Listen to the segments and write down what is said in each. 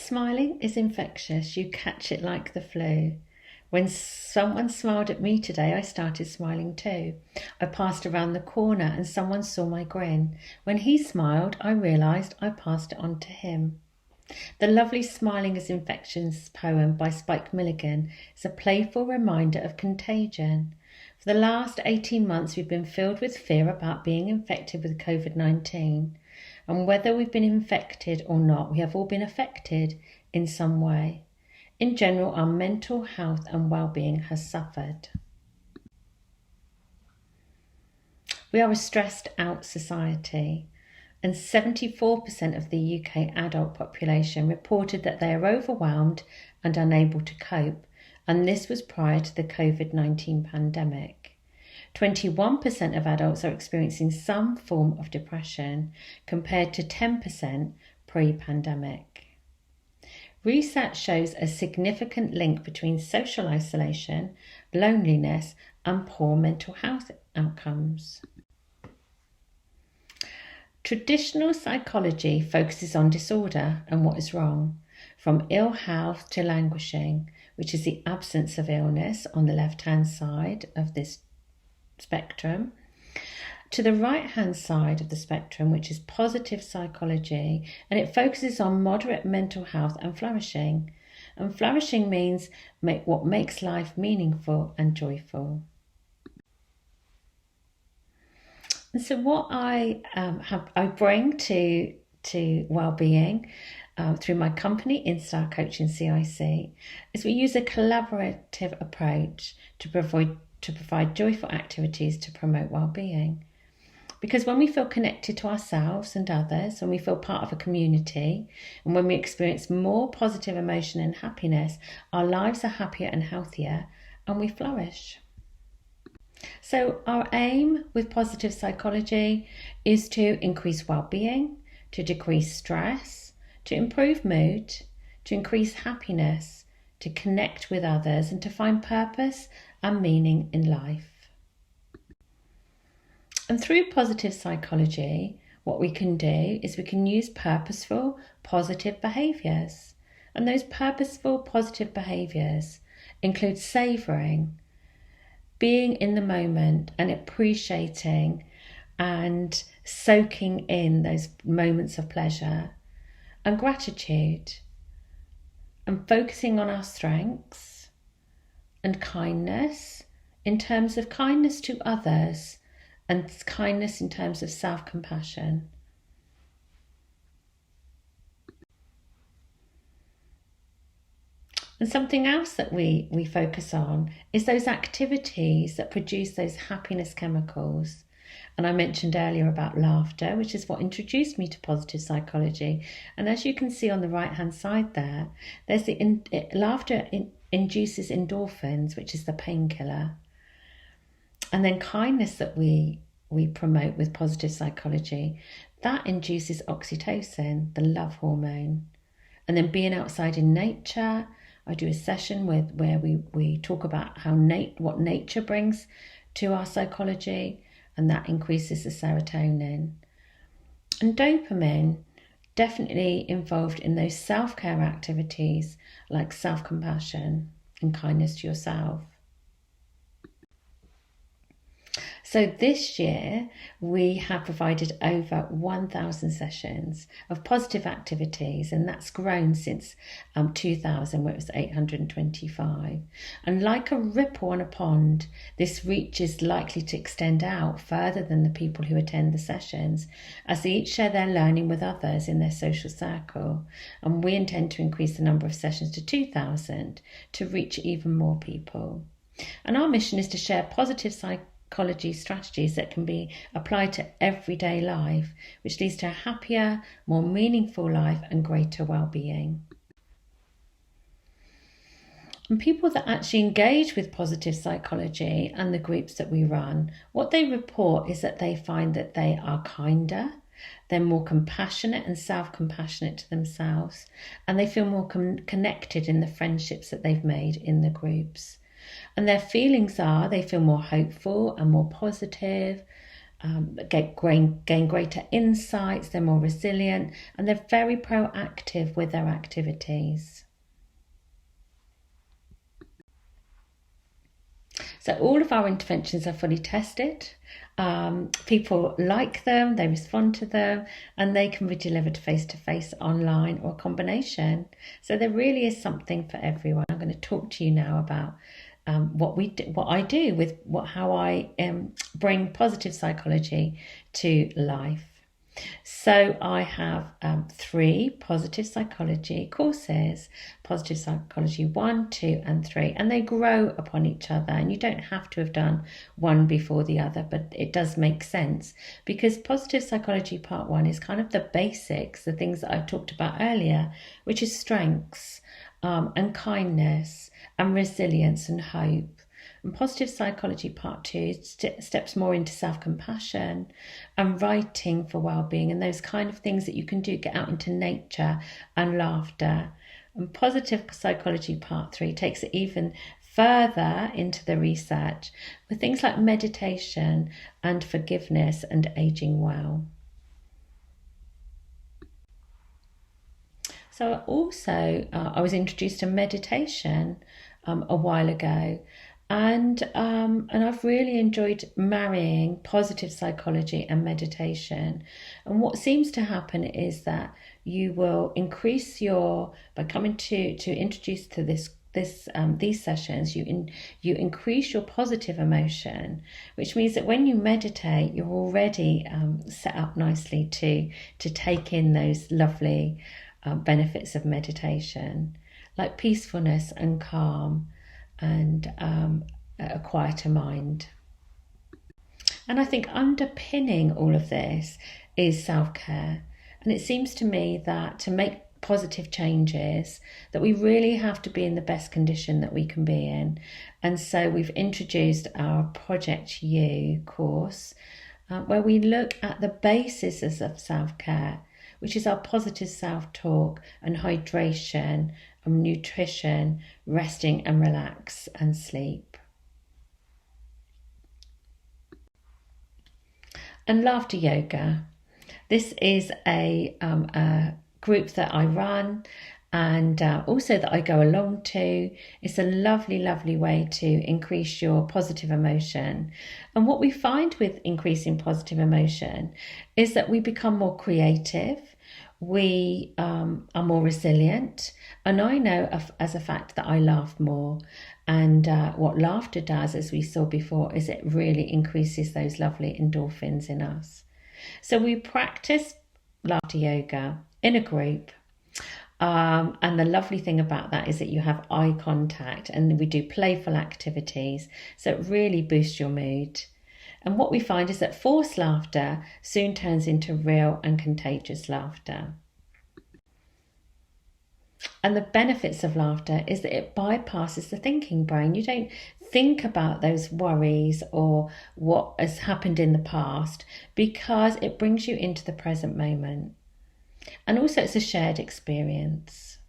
Smiling is infectious. You catch it like the flu. When someone smiled at me today, I started smiling too. I passed around the corner and someone saw my grin. When he smiled, I realised I passed it on to him. The lovely Smiling is Infectious poem by Spike Milligan is a playful reminder of contagion. For the last 18 months, we've been filled with fear about being infected with COVID-19. And whether we've been infected or not, we have all been affected in some way. In general, our mental health and well-being has suffered. We are a stressed out society, and 74% of the UK adult population reported that they are overwhelmed and unable to cope, and this was prior to the COVID-19 pandemic. 21% of adults are experiencing some form of depression, compared to 10% pre-pandemic. Research shows a significant link between social isolation, loneliness, and poor mental health outcomes. Traditional psychology focuses on disorder and what is wrong, from ill health to languishing, which is the absence of illness on the left-hand side of this spectrum, to the right-hand side of the spectrum, which is positive psychology, and it focuses on moderate mental health and flourishing. And flourishing means what makes life meaningful and joyful. And so what I bring to well-being through my company, Instar Coaching C.I.C, is we use a collaborative approach to provide joyful activities to promote well-being. Because when we feel connected to ourselves and others, when we feel part of a community, and when we experience more positive emotion and happiness, our lives are happier and healthier, and we flourish. So our aim with positive psychology is to increase well-being, to decrease stress, to improve mood, to increase happiness, to connect with others, and to find purpose and meaning in life. And through positive psychology, what we can do is we can use purposeful, positive behaviours. And those purposeful, positive behaviours include savouring, being in the moment and appreciating and soaking in those moments of pleasure, and gratitude, and focusing on our strengths, and kindness in terms of kindness to others, and kindness in terms of self-compassion. And something else that we focus on is those activities that produce those happiness chemicals. And I mentioned earlier about laughter, which is what introduced me to positive psychology. And as you can see on the right-hand side there, there's laughter induces endorphins, which is the painkiller. And then kindness that we promote with positive psychology, that induces oxytocin, the love hormone. And then being outside in nature, I do a session where we talk about what nature brings to our psychology, and that increases the serotonin. And dopamine, definitely involved in those self-care activities like self-compassion and kindness to yourself. So this year, we have provided over 1,000 sessions of positive activities, and that's grown since 2000, where it was 825. And like a ripple on a pond, this reach is likely to extend out further than the people who attend the sessions, as they each share their learning with others in their social circle. And we intend to increase the number of sessions to 2,000 to reach even more people. And our mission is to share positive psychology strategies that can be applied to everyday life, which leads to a happier, more meaningful life and greater well-being. And people that actually engage with positive psychology and the groups that we run, what they report is that they find that they are kinder, they're more compassionate and self-compassionate to themselves, and they feel more connected in the friendships that they've made in the groups. And their feelings are, they feel more hopeful and more positive, gain greater insights, they're more resilient, and they're very proactive with their activities. So all of our interventions are fully tested. People like them, they respond to them, and they can be delivered face-to-face, online, or a combination. So there really is something for everyone. I'm going to talk to you now about what I do with how I bring positive psychology to life. So I have 3 positive psychology courses: Positive Psychology 1, 2 and 3, and they grow upon each other, and you don't have to have done one before the other, but it does make sense because Positive Psychology Part 1 is kind of the basics, the things that I talked about earlier, which is strengths and kindness and resilience and hope. And Positive Psychology Part 2 steps more into self-compassion and writing for well-being and those kind of things that you can do, get out into nature and laughter. And Positive Psychology Part 3 takes it even further into the research with things like meditation and forgiveness and aging well. So also, I was introduced to meditation a while ago. And I've really enjoyed marrying positive psychology and meditation. And what seems to happen is that you will increase by coming to introduce to these sessions, you increase your positive emotion, which means that when you meditate, you're already set up nicely to take in those lovely benefits of meditation, like peacefulness and calm, and a quieter mind. And I think underpinning all of this is self-care. And it seems to me that to make positive changes, that we really have to be in the best condition that we can be in. And so we've introduced our Project You course, where we look at the basis of self-care, which is our positive self-talk and hydration and nutrition, resting and relax and sleep. And laughter yoga. This is a group that I run and also that I go along to. It's a lovely, lovely way to increase your positive emotion. And what we find with increasing positive emotion is that we become more creative. We are more resilient, and I know as a fact that I laugh more, and what laughter does, as we saw before, is it really increases those lovely endorphins in us. So we practice laughter yoga in a group, and the lovely thing about that is that you have eye contact and we do playful activities, so it really boosts your mood. And what we find is that forced laughter soon turns into real and contagious laughter. And the benefits of laughter is that it bypasses the thinking brain. You don't think about those worries or what has happened in the past because it brings you into the present moment. And also it's a shared experience.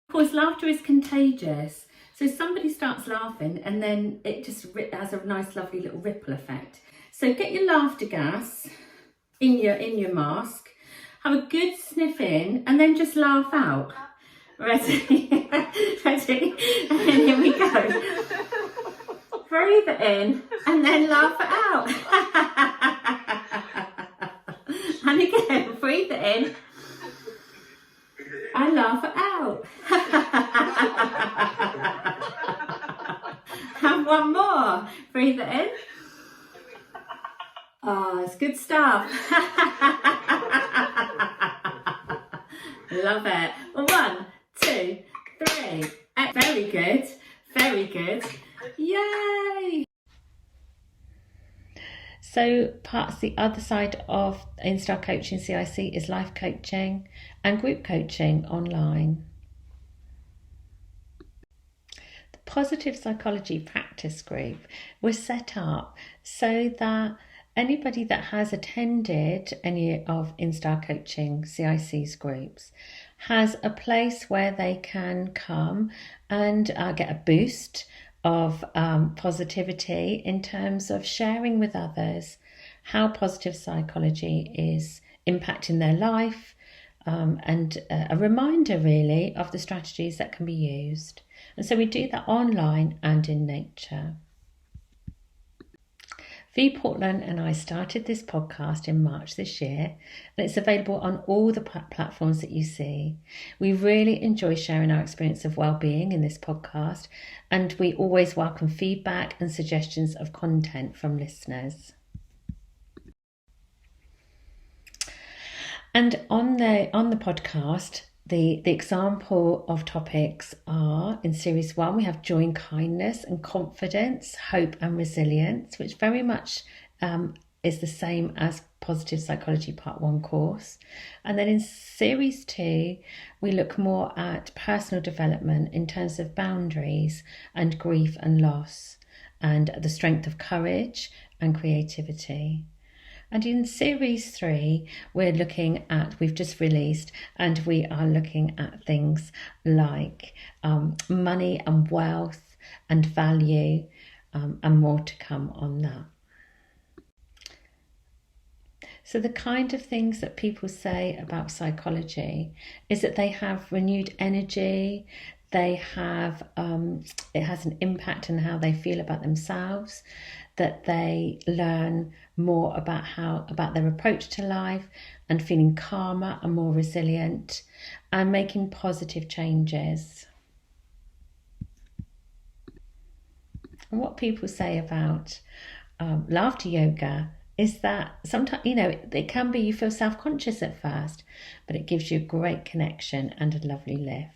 Of course, laughter is contagious. So somebody starts laughing and then it just has a nice, lovely little ripple effect. So get your laughter gas in your mask, have a good sniff in, and then just laugh out. Ready? Ready? And then here we go. Breathe it in and then laugh it out. And again, breathe it in and laugh it out. And one more. Breathe it in. Oh, it's good stuff. Love it. Well, 1, 2, 3. Very good. Very good. Yay! So the other side of Instar Coaching C.I.C is life coaching and group coaching online. The Positive Psychology Practice Group was set up so that anybody that has attended any of Instar Coaching C.I.C's groups has a place where they can come and get a boost of positivity in terms of sharing with others how positive psychology is impacting their life, and a reminder really of the strategies that can be used. And so we do that online and in nature. V Portland and I started this podcast in March this year, and it's available on all the platforms that you see. We really enjoy sharing our experience of well-being in this podcast, and we always welcome feedback and suggestions of content from listeners. And on the podcast, the example of topics are, in series 1, we have joy and kindness and confidence, hope and resilience, which very much is the same as Positive Psychology Part 1 course. And then in series 2, we look more at personal development in terms of boundaries and grief and loss, and the strength of courage and creativity. And in series 3, we've just released, and we are looking at things like money and wealth and value, and more to come on that. So the kind of things that people say about psychology is that they have renewed energy, they have, it has an impact on how they feel about themselves, that they learn more about their approach to life and feeling calmer and more resilient and making positive changes. And what people say about laughter yoga is that sometimes, it can be you feel self-conscious at first, but it gives you a great connection and a lovely lift.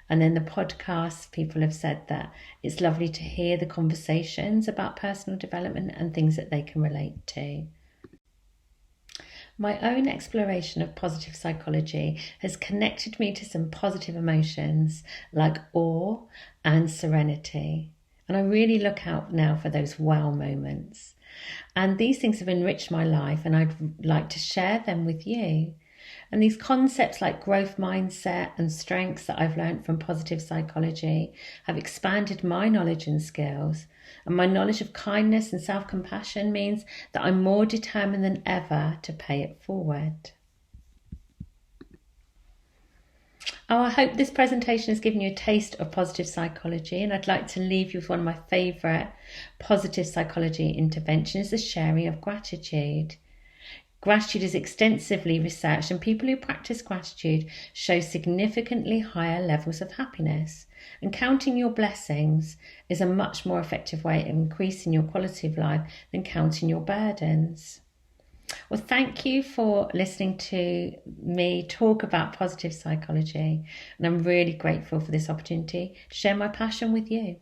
And then the podcast, people have said that it's lovely to hear the conversations about personal development and things that they can relate to. My own exploration of positive psychology has connected me to some positive emotions like awe and serenity. And I really look out now for those wow moments. And these things have enriched my life, and I'd like to share them with you. And these concepts like growth mindset and strengths that I've learned from positive psychology have expanded my knowledge and skills. And my knowledge of kindness and self-compassion means that I'm more determined than ever to pay it forward. Oh, I hope this presentation has given you a taste of positive psychology, and I'd like to leave you with one of my favourite positive psychology interventions, the sharing of gratitude. Gratitude is extensively researched, and people who practice gratitude show significantly higher levels of happiness. And counting your blessings is a much more effective way of increasing your quality of life than counting your burdens. Well, thank you for listening to me talk about positive psychology, and I'm really grateful for this opportunity to share my passion with you.